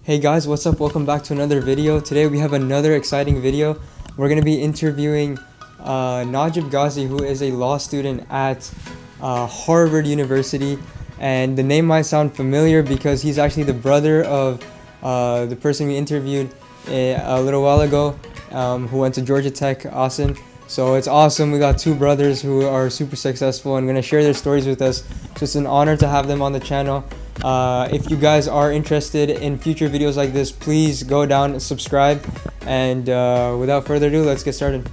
Hey guys, what's up? Welcome back to another video. Today we have another exciting video. We're going to be interviewing Najib Gazi, who is a law student at Harvard University. And the name might sound familiar because he's actually the brother of the person we interviewed a little while ago, who went to Georgia Tech, Austin. So it's awesome. We got two brothers who are super successful and going to share their stories with us. So it's an honor to have them on the channel. If you guys are interested in future videos like this, please go down and subscribe. And without further ado, let's get started.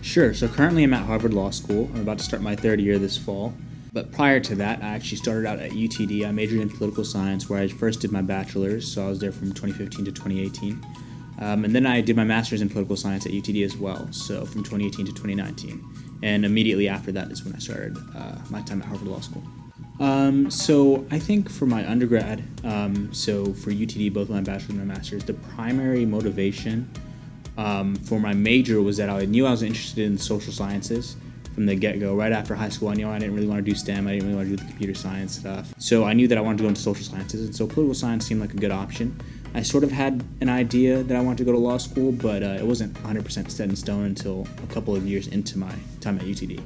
Sure. So currently I'm at Harvard Law School. I'm about to start my third year this fall. But prior to that, I actually started out at UTD. I majored in political science, where I first did my bachelor's. So I was there from 2015 to 2018. And then I did my master's in political science at UTD as well, so from 2018 to 2019. And immediately after that is when I started my time at Harvard Law School. So I think for my undergrad, so for UTD, both my bachelor's and my master's, the primary motivation for my major was that I knew I was interested in social sciences from the get-go. Right after high school, I knew I didn't really want to do STEM, I didn't really want to do the computer science stuff. So I knew that I wanted to go into social sciences, and so political science seemed like a good option. I sort of had an idea that I wanted to go to law school, but it wasn't 100% set in stone until a couple of years into my time at UTD.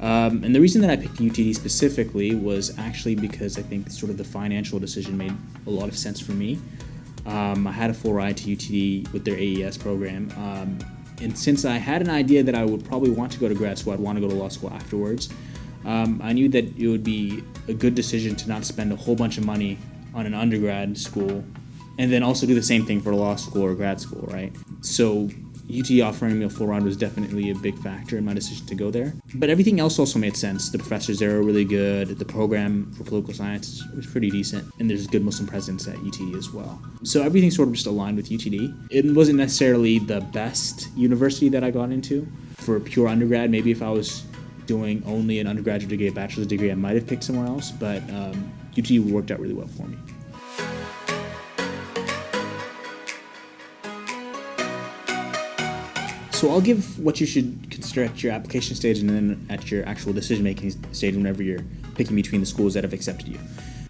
And the reason that I picked UTD specifically was actually because I think sort of the financial decision made a lot of sense for me. I had a full ride to UTD with their AES program, and since I had an idea that I would probably want to go to grad school, I'd want to go to law school afterwards, I knew that it would be a good decision to not spend a whole bunch of money on an undergrad school and then also do the same thing for law school or grad school, right? So UT offering me a full ride was definitely a big factor in my decision to go there. But everything else also made sense. The professors there were really good. The program for political science was pretty decent. And there's good Muslim presence at UTD as well. So everything sort of just aligned with UTD. It wasn't necessarily the best university that I got into for pure undergrad. Maybe if I was doing only an undergraduate degree, a bachelor's degree, I might have picked somewhere else. But UTD worked out really well for me. So I'll give what you should consider at your application stage and then at your actual decision-making stage whenever you're picking between the schools that have accepted you.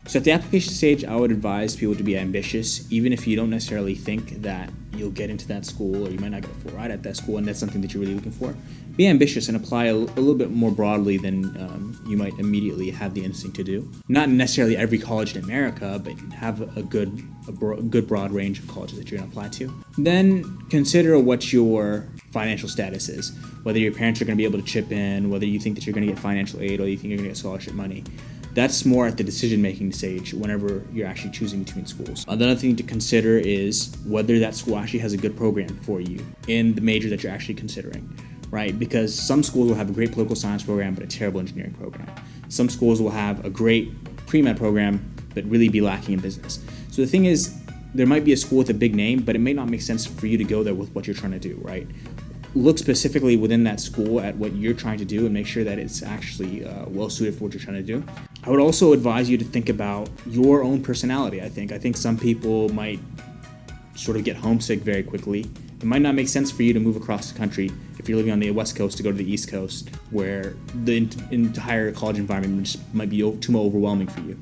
So at the application stage, I would advise people to be ambitious, even if you don't necessarily think that you'll get into that school or you might not get a full ride at that school and that's something that you're really looking for. Be ambitious and apply a little bit more broadly than you might immediately have the instinct to do. Not necessarily every college in America, but have a good broad range of colleges that you're going to apply to. Then consider what your financial status is, whether your parents are going to be able to chip in, whether you think that you're going to get financial aid or you think you're going to get scholarship money. That's more at the decision-making stage whenever you're actually choosing between schools. Another thing to consider is whether that school actually has a good program for you in the major that you're actually considering, right? Because some schools will have a great political science program but a terrible engineering program. Some schools will have a great pre-med program but really be lacking in business. So the thing is, there might be a school with a big name, but it may not make sense for you to go there with what you're trying to do, right? Look specifically within that school at what you're trying to do and make sure that it's actually well-suited for what you're trying to do. I would also advise you to think about your own personality, I think some people might sort of get homesick very quickly. It might not make sense for you to move across the country if you're living on the West Coast to go to the East Coast, where the entire college environment just might be too overwhelming for you.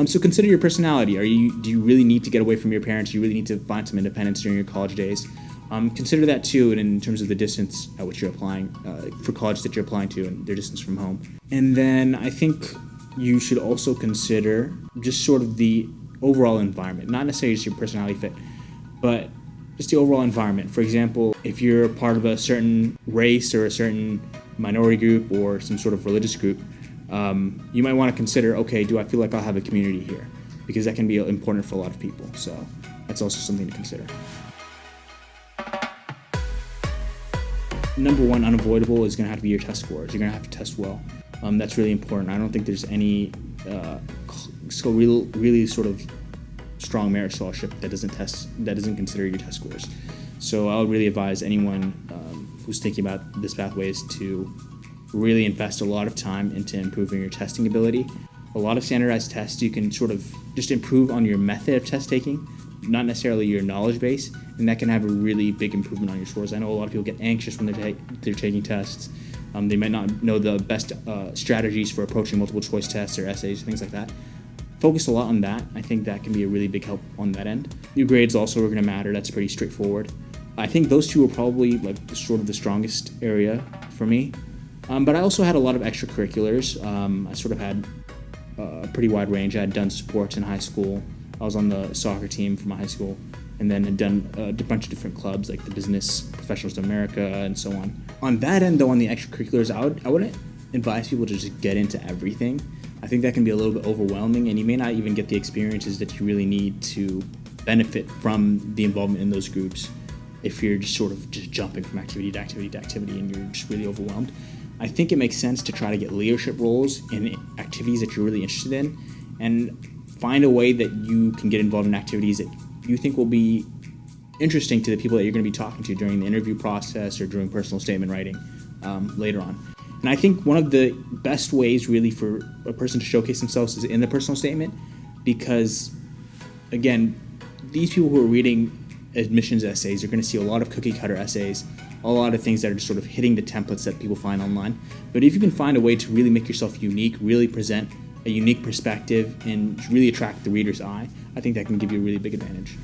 So consider your personality. Do you really need to get away from your parents? Do you really need to find some independence during your college days? Consider that too in terms of the distance at which you're applying, for colleges that you're applying to and their distance from home. And then I think you should also consider just sort of the overall environment, not necessarily just your personality fit, but just the overall environment. For example, if you're part of a certain race or a certain minority group or some sort of religious group, you might want to consider, okay, do I feel like I'll have a community here? Because that can be important for a lot of people. So that's also something to consider. Number one, unavoidable, is going to have to be your test scores. You're going to have to test well. That's really important. I don't think there's any really sort of strong merit scholarship that doesn't consider your test scores. So I would really advise anyone who's thinking about this pathway is to really invest a lot of time into improving your testing ability. A lot of standardized tests, you can sort of just improve on your method of test taking, not necessarily your knowledge base, and that can have a really big improvement on your scores. I know a lot of people get anxious when they're taking tests. They might not know the best strategies for approaching multiple choice tests or essays, things like that. focus a lot on that. I think that can be a really big help on that end. Your grades also are going to matter. That's pretty straightforward. I think those two are probably like sort of the strongest area for me. But I also had a lot of extracurriculars. I sort of had a pretty wide range. I had done sports in high school. I was on the soccer team for my high school, and then had done a bunch of different clubs like the Business Professionals of America and so on. On that end, though, on the extracurriculars, I wouldn't advise people to just get into everything. I think that can be a little bit overwhelming, and you may not even get the experiences that you really need to benefit from the involvement in those groups if you're just sort of just jumping from activity to activity to activity and you're just really overwhelmed. I think it makes sense to try to get leadership roles in activities that you're really interested in, and find a way that you can get involved in activities that you think will be interesting to the people that you're going to be talking to during the interview process or during personal statement writing later on. And I think one of the best ways really for a person to showcase themselves is in the personal statement, because, again, these people who are reading admissions essays are going to see a lot of cookie cutter essays, a lot of things that are just sort of hitting the templates that people find online. But if you can find a way to really make yourself unique, really present a unique perspective, and really attract the reader's eye, I think that can give you a really big advantage.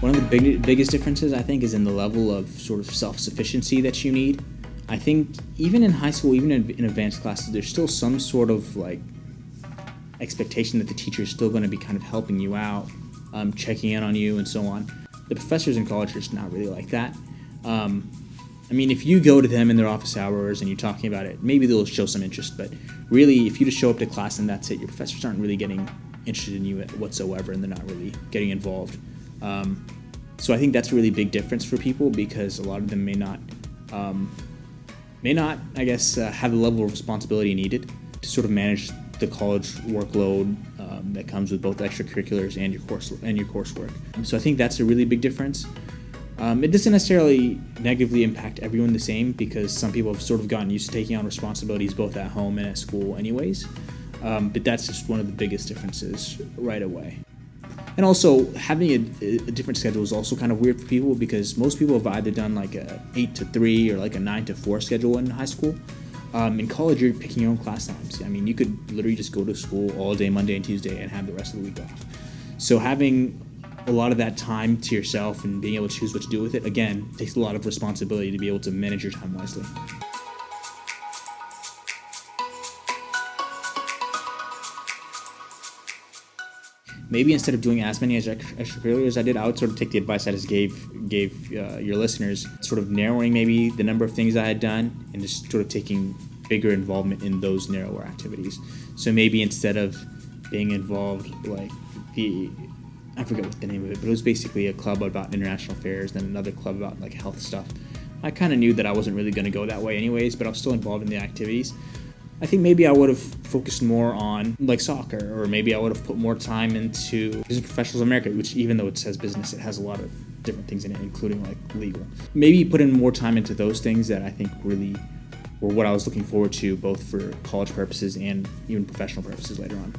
One of the biggest differences, I think, is in the level of sort of self-sufficiency that you need. I think even in high school, even in advanced classes, there's still some sort of like expectation that the teacher is still going to be kind of helping you out, checking in on you and so on. The professors in college are just not really like that. I mean, if you go to them in their office hours and you're talking about it, maybe they'll show some interest, but really, if you just show up to class and that's it, your professors aren't really getting interested in you whatsoever, and they're not really getting involved. So I think that's a really big difference for people, because a lot of them may not, I guess, have the level of responsibility needed to sort of manage the college workload that comes with both extracurriculars and your coursework. So I think that's a really big difference. It doesn't necessarily negatively impact everyone the same, because some people have sort of gotten used to taking on responsibilities both at home and at school anyways. But that's just one of the biggest differences right away. And also, having a different schedule is also kind of weird for people, because most people have either done like a 8 to 3 or like a 9 to 4 schedule in high school. In college, you're picking your own class times. I mean, you could literally just go to school all day Monday and Tuesday and have the rest of the week off. So having a lot of that time to yourself and being able to choose what to do with it, again, takes a lot of responsibility to be able to manage your time wisely. Maybe instead of doing as many as extracurriculars as I did, I would sort of take the advice I just gave your listeners, sort of narrowing maybe the number of things I had done and just sort of taking bigger involvement in those narrower activities. So maybe instead of being involved like I forget what the name of it, but it was basically a club about international affairs, then another club about like health stuff. I kind of knew that I wasn't really going to go that way anyways, but I was still involved in the activities. I think maybe I would have focused more on like soccer, or maybe I would have put more time into Business Professionals of America, which even though it says business, it has a lot of different things in it, including like legal. Maybe put in more time into those things that I think really were what I was looking forward to, both for college purposes and even professional purposes later on.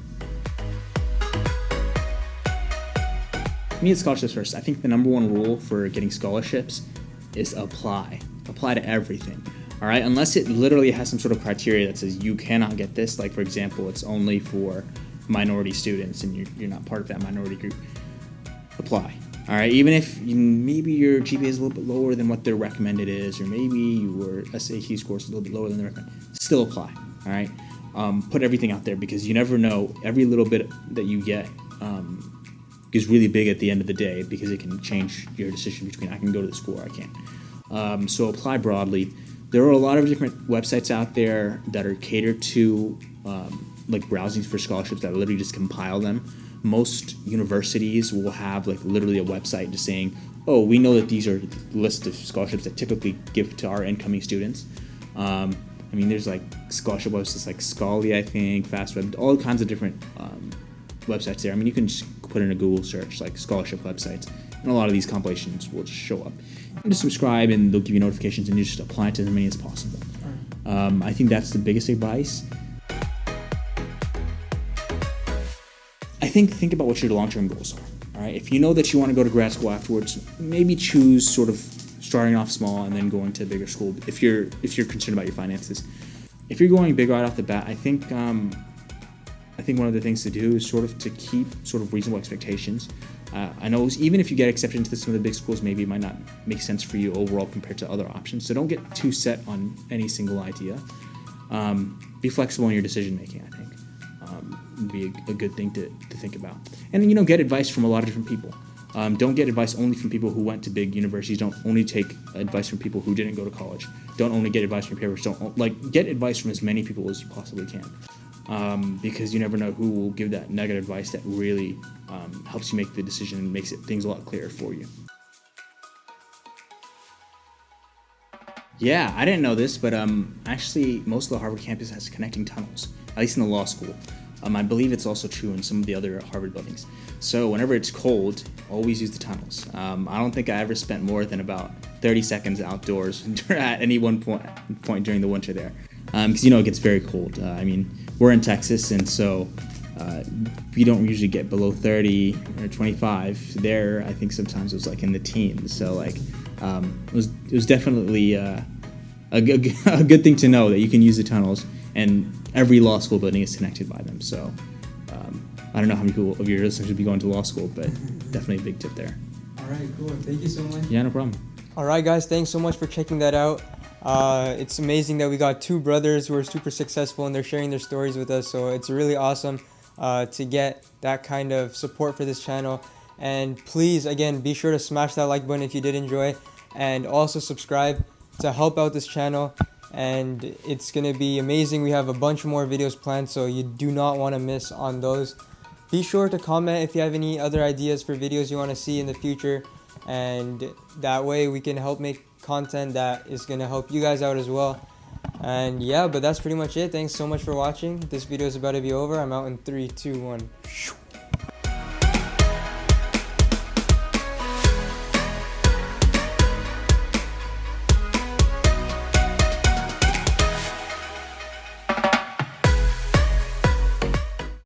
Me, it's scholarships first. I think the number one rule for getting scholarships is apply. Apply to everything. All right, unless it literally has some sort of criteria that says you cannot get this, like for example, it's only for minority students and you're not part of that minority group, apply. All right, even if maybe your GPA is a little bit lower than what their recommended is, or maybe your SAT score is a little bit lower than the recommended, still apply. All right, put everything out there, because you never know. Every little bit that you get is really big at the end of the day, because it can change your decision between I can go to the school or I can't. So apply broadly. There are a lot of different websites out there that are catered to like browsing for scholarships that literally just compile them. Most universities will have like literally a website just saying, oh, we know that these are lists of scholarships that typically give to our incoming students. I mean, there's like scholarship websites like Scholarly, I think, FastWeb, all kinds of different websites there. I mean, you can just put in a Google search like scholarship websites, and a lot of these compilations will just show up. And just subscribe, and they'll give you notifications, and you just apply to as many as possible. I think that's the biggest advice. I think about what your long-term goals are. All right, if you know that you want to go to grad school afterwards, maybe choose sort of starting off small and then going to a bigger school. If you're concerned about your finances, if you're going big right off the bat, I think one of the things to do is sort of to keep sort of reasonable expectations. I know even if you get accepted into some of the big schools, maybe it might not make sense for you overall compared to other options. So don't get too set on any single idea. Be flexible in your decision making, I think. Would be a good thing to think about. And, get advice from a lot of different people. Don't get advice only from people who went to big universities. Don't only take advice from people who didn't go to college. Don't only get advice from peers. Get advice from as many people as you possibly can. Because you never know who will give that negative advice that really helps you make the decision and makes things a lot clearer for you. Yeah, I didn't know this, but actually most of the Harvard campus has connecting tunnels, at least in the law school. I believe it's also true in some of the other Harvard buildings. So whenever it's cold, always use the tunnels. I don't think I ever spent more than about 30 seconds outdoors at any one point during the winter there. Because it gets very cold. We're in Texas, and so we don't usually get below 30 or 25. There, I think sometimes it was in the teens. So it was definitely a good thing to know that you can use the tunnels, and every law school building is connected by them. So I don't know how many people of your listeners should be going to law school, but definitely a big tip there. All right, cool. Thank you so much. Yeah, no problem. All right, guys. Thanks so much for checking that out. It's amazing that we got two brothers who are super successful and they're sharing their stories with us. So it's really awesome to get that kind of support for this channel. And please, again, be sure to smash that like button if you did enjoy, and also subscribe to help out this channel. And it's going to be amazing. We have a bunch more videos planned, so you do not want to miss on those. Be sure to comment if you have any other ideas for videos you want to see in the future, and that way we can help make content that is going to help you guys out as well. And yeah, but that's pretty much it. Thanks so much for watching. This video is about to be over. I'm out in 3, 2, 1.